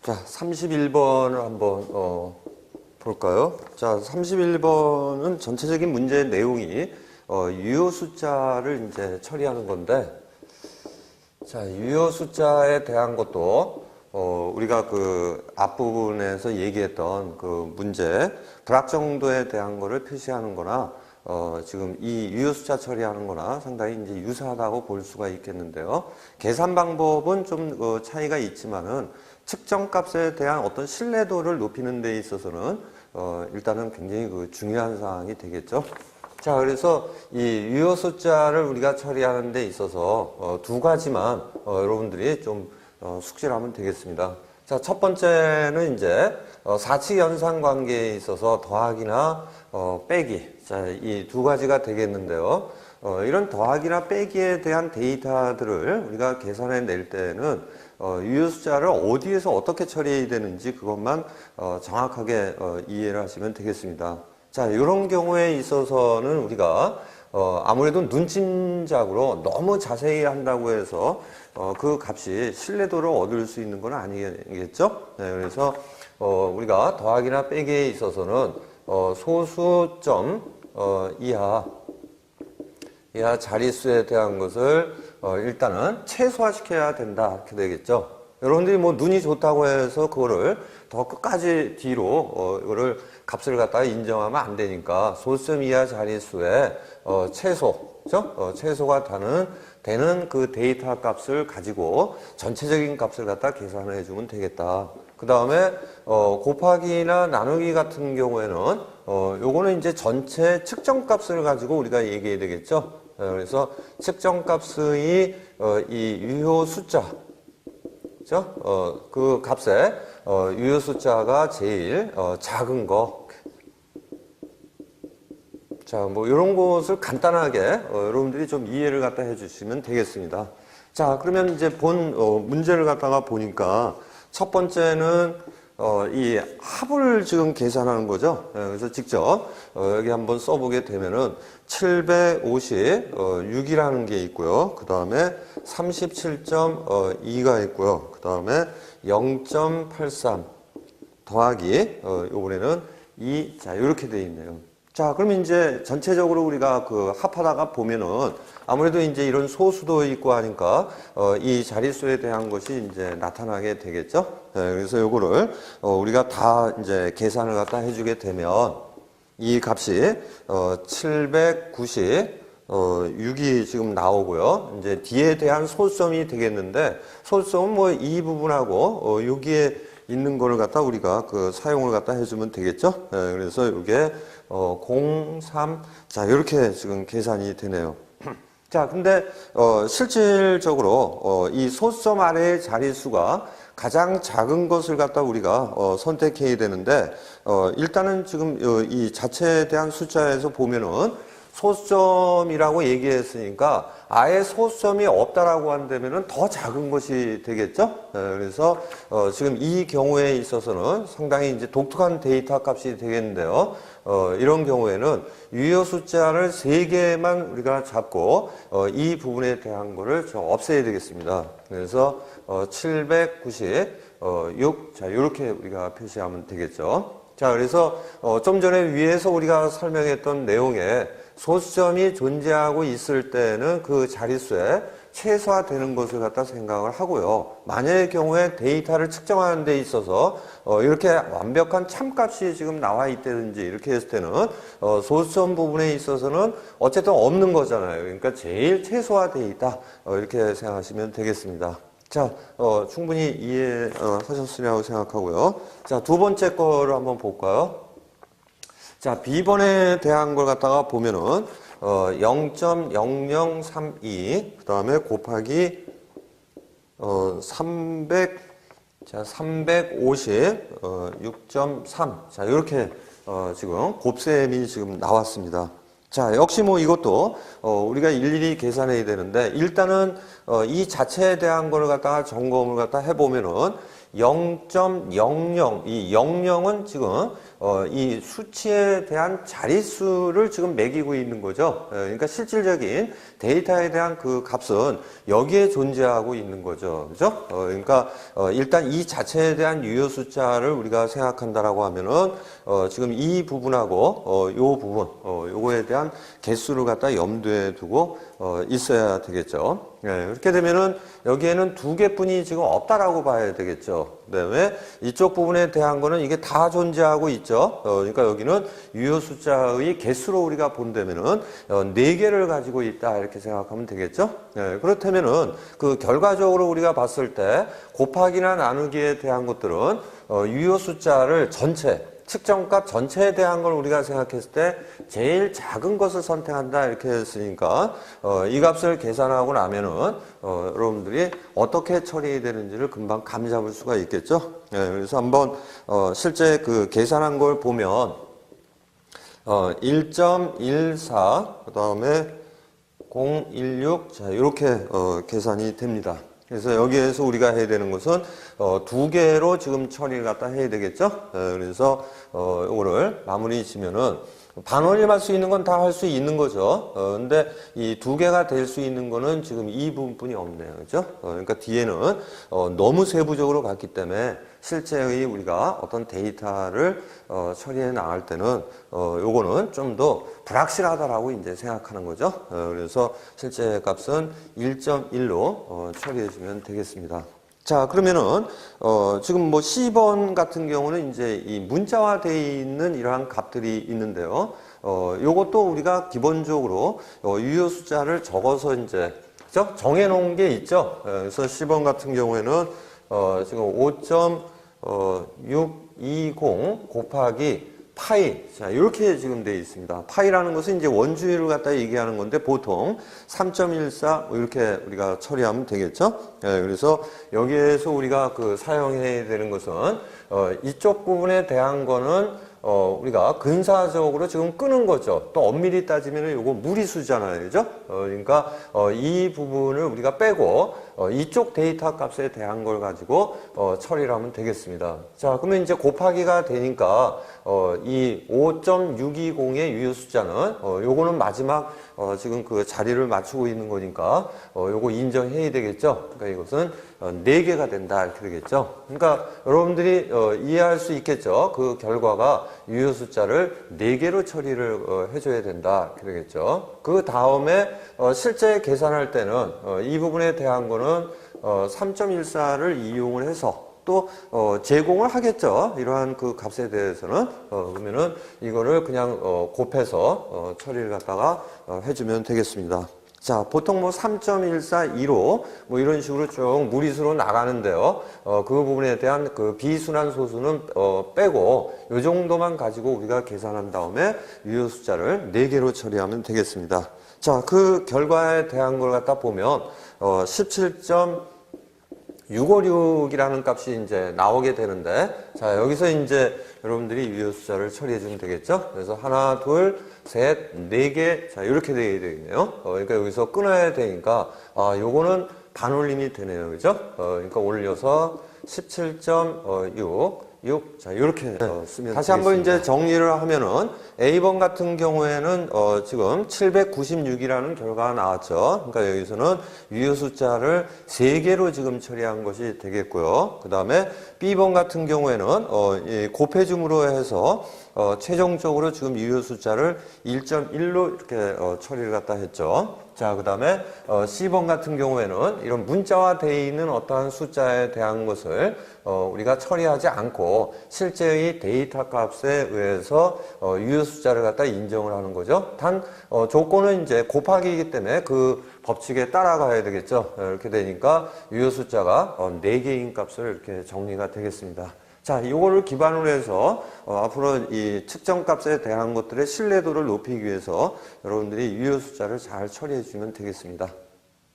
자, 31번을 한번 볼까요? 자, 31번은 전체적인 문제의 내용이 유효 숫자를 이제 처리하는 건데, 자, 유효 숫자에 대한 것도 우리가 그 앞부분에서 얘기했던 그 문제, 불확정도에 대한 거를 표시하는 거나 지금 이 유효 숫자 처리하는 거나 상당히 이제 유사하다고 볼 수가 있겠는데요. 계산 방법은 좀 차이가 있지만은 측정 값에 대한 어떤 신뢰도를 높이는 데 있어서는 일단은 굉장히 그 중요한 사항이 되겠죠. 자, 그래서 이 유효 숫자를 우리가 처리하는 데 있어서 두 가지만 여러분들이 좀 숙지를 하면 되겠습니다. 자, 첫 번째는 이제 사칙 연산 관계에 있어서 더하기나 빼기. 자, 이 두 가지가 되겠는데요. 이런 더하기나 빼기에 대한 데이터들을 우리가 계산해 낼 때는 유효 숫자를 어디에서 어떻게 처리해야 되는지 그것만 정확하게 이해를 하시면 되겠습니다. 자, 이런 경우에 있어서는 우리가 아무래도 눈짐작으로 너무 자세히 한다고 해서 그 값이 신뢰도를 얻을 수 있는 건 아니겠죠? 네, 그래서 우리가 더하기나 빼기에 있어서는 소수점 이하 자릿수에 대한 것을 일단은 최소화시켜야 된다 이렇게 되겠죠. 여러분들이 뭐 눈이 좋다고 해서 그거를 더 끝까지 뒤로 이거를 값을 갖다가 인정하면 안 되니까 소수점 이하 자릿수의 최소, 그죠? 최소가 되는 그 데이터 값을 가지고 전체적인 값을 갖다 계산해 주면 되겠다. 그 다음에 곱하기나 나누기 같은 경우에는 요거는 이제 전체 측정 값을 가지고 우리가 얘기해야 되겠죠. 그래서 측정 값의 이 유효 숫자, 그죠? 그 값의 유효 숫자가 제일 작은 거. 자, 뭐 이런 것을 간단하게 여러분들이 좀 이해를 갖다 해주시면 되겠습니다. 자, 그러면 이제 문제를 갖다가 보니까 첫 번째는 이 합을 지금 계산하는 거죠. 그래서 직접 여기 한번 써보게 되면은 756이라는 게 있고요. 그 다음에 37.2가 있고요. 그 다음에 0.83 더하기 요번에는 2. 자, 이렇게 돼 있네요. 자, 그러면 이제 전체적으로 우리가 그 합하다가 보면은 아무래도 이제 이런 소수도 있고 하니까 이 자릿수에 대한 것이 이제 나타나게 되겠죠. 네, 그래서 요거를 우리가 다 이제 계산을 갖다 해주게 되면 이 값이 796이 지금 나오고요. 이제 뒤에 대한 소수점이 되겠는데 소수점은 뭐 이 부분하고 여기에 있는 거를 갖다 우리가 그 사용을 갖다 해주면 되겠죠. 네, 그래서 이게 03. 자, 이렇게 지금 계산이 되네요. 자, 근데 실질적으로 이 소수점 아래의 자릿수가 가장 작은 것을 갖다 우리가 선택해야 되는데 일단은 지금 이 자체에 대한 숫자에서 보면은 소수점이라고 얘기했으니까 아예 소수점이 없다라고 한다면은 더 작은 것이 되겠죠. 그래서 지금 이 경우에 있어서는 상당히 이제 독특한 데이터 값이 되겠는데요. 이런 경우에는 유효 숫자를 3개만 우리가 잡고 이 부분에 대한 거를 좀 없애야 되겠습니다. 그래서 796. 자, 이렇게 우리가 표시하면 되겠죠. 자, 그래서 좀 전에 위에서 우리가 설명했던 내용에 소수점이 존재하고 있을 때는 그 자릿수에 최소화되는 것을 갖다 생각을 하고요. 만약의 경우에 데이터를 측정하는 데 있어서 이렇게 완벽한 참값이 지금 나와 있다든지 이렇게 했을 때는 소수점 부분에 있어서는 어쨌든 없는 거잖아요. 그러니까 제일 최소화되어 있다. 이렇게 생각하시면 되겠습니다. 자, 충분히 이해하셨으리라고 생각하고요. 자, 두 번째 거를 한번 볼까요? 자, B번에 대한 걸 갖다가 보면은 0.0032 그 다음에 곱하기 350 6.3. 자, 이렇게 지금 곱셈이 지금 나왔습니다. 자, 역시 뭐 이것도 우리가 일일이 계산해야 되는데 일단은 이 자체에 대한 거를 갖다가 점검을 갖다 해보면은 0.00, 이 00은 지금 이 수치에 대한 자릿수를 지금 매기고 있는 거죠. 그러니까 실질적인 데이터에 대한 그 값은 여기에 존재하고 있는 거죠. 그죠? 그러니까 일단 이 자체에 대한 유효 숫자를 우리가 생각한다라고 하면은 지금 이 부분하고 요 부분, 요거에 대한 개수를 갖다 염두에 두고 있어야 되겠죠. 네, 그렇게 되면은 여기에는 두 개뿐이 지금 없다라고 봐야 되겠죠. 그다음에 이쪽 부분에 대한 거는 이게 다 존재하고 있죠. 그러니까 여기는 유효 숫자의 개수로 우리가 본다면은 네 개를 가지고 있다 이렇게 생각하면 되겠죠. 네, 그렇다면은 그 결과적으로 우리가 봤을 때 곱하기나 나누기에 대한 것들은 유효 숫자를 전체 측정값 전체에 대한 걸 우리가 생각했을 때 제일 작은 것을 선택한다 이렇게 했으니까 이 값을 계산하고 나면은 여러분들이 어떻게 처리되는지를 금방 감 잡을 수가 있겠죠. 네, 그래서 한번 실제 그 계산한 걸 보면 1.14 그다음에 016 자 이렇게 계산이 됩니다. 그래서 여기에서 우리가 해야 되는 것은 두 개로 지금 처리를 갖다 해야 되겠죠. 그래서 이거를 마무리 지면은 반올림할 수 있는 건 다 할 수 있는 거죠. 근데 이 두 개가 될 수 있는 거는 지금 이 부분뿐이 없네요. 그죠? 그러니까 뒤에는 너무 세부적으로 갔기 때문에 실제의 우리가 어떤 데이터를 처리해 나갈 때는 요거는 좀 더 불확실하다라고 이제 생각하는 거죠. 그래서 실제 값은 1.1로 처리해 주면 되겠습니다. 자, 그러면은 지금 뭐 C번 같은 경우는 이제 이 문자화되어 있는 이러한 값들이 있는데요. 요것도 우리가 기본적으로 유효 숫자를 적어서 이제 그죠? 정해 놓은 게 있죠. 그래서 C번 같은 경우에는 지금 5.620 곱하기 파이. 자, 이렇게 지금 되어 있습니다. 파이라는 것은 이제 원주율을 갖다 얘기하는 건데 보통 3.14 이렇게 우리가 처리하면 되겠죠. 그래서 여기에서 우리가 그 사용해야 되는 것은 이쪽 부분에 대한 거는 우리가 근사적으로 지금 끄는 거죠. 또 엄밀히 따지면 이거 무리수잖아요. 그죠? 그러니까 이 부분을 우리가 빼고 이쪽 데이터 값에 대한 걸 가지고 처리를 하면 되겠습니다. 자, 그러면 이제 곱하기가 되니까 이 5.620의 유효 숫자는 요거는 마지막 지금 그 자리를 맞추고 있는 거니까 요거 인정해야 되겠죠. 그러니까 이것은 4개가 된다 이렇게 되겠죠. 그러니까 여러분들이 이해할 수 있겠죠. 그 결과가 유효 숫자를 4개로 처리를 해줘야 된다 이렇게 되겠죠. 그 다음에 실제 계산할 때는 이 부분에 대한 거는 3.14를 이용을 해서 또 제공을 하겠죠. 이러한 그 값에 대해서는 그러면은 이거를 그냥 곱해서 처리를 갖다가 해주면 되겠습니다. 자, 보통 뭐 3.142로 뭐 이런 식으로 쭉 무리수로 나가는데요. 그 부분에 대한 그 비순환 소수는 빼고 이 정도만 가지고 우리가 계산한 다음에 유효 숫자를 4개로 처리하면 되겠습니다. 자, 그 결과에 대한 걸 갖다 보면 17.656이라는 값이 이제 나오게 되는데, 자, 여기서 이제 여러분들이 유효 숫자를 처리해 주면 되겠죠? 그래서 하나, 둘, 셋, 4개, 자, 이렇게 되어야 되겠네요. 그러니까 여기서 끊어야 되니까, 요거는 반올림이 되네요. 그죠? 그러니까 올려서 17.6, 자, 이렇게 쓰면 다시 한번 이제 정리를 하면은 A번 같은 경우에는 지금 796이라는 결과가 나왔죠. 그러니까 여기서는 유효 숫자를 3개로 지금 처리한 것이 되겠고요. 그 다음에 B번 같은 경우에는 곱해줌으로 해서 최종적으로 지금 유효 숫자를 1.1로 이렇게 처리를 갖다 했죠. 자, 그 다음에 C번 같은 경우에는 이런 문자화되어 있는 어떠한 숫자에 대한 것을 우리가 처리하지 않고 실제의 데이터 값에 의해서 유효 숫자를 갖다 인정을 하는 거죠. 단 조건은 이제 곱하기이기 때문에 그 법칙에 따라가야 되겠죠. 이렇게 되니까 유효 숫자가 4개인 값을 이렇게 정리가 되겠습니다. 자, 이거를 기반으로 해서 앞으로 이 측정값에 대한 것들의 신뢰도를 높이기 위해서 여러분들이 유효 숫자를 잘 처리해 주면 되겠습니다.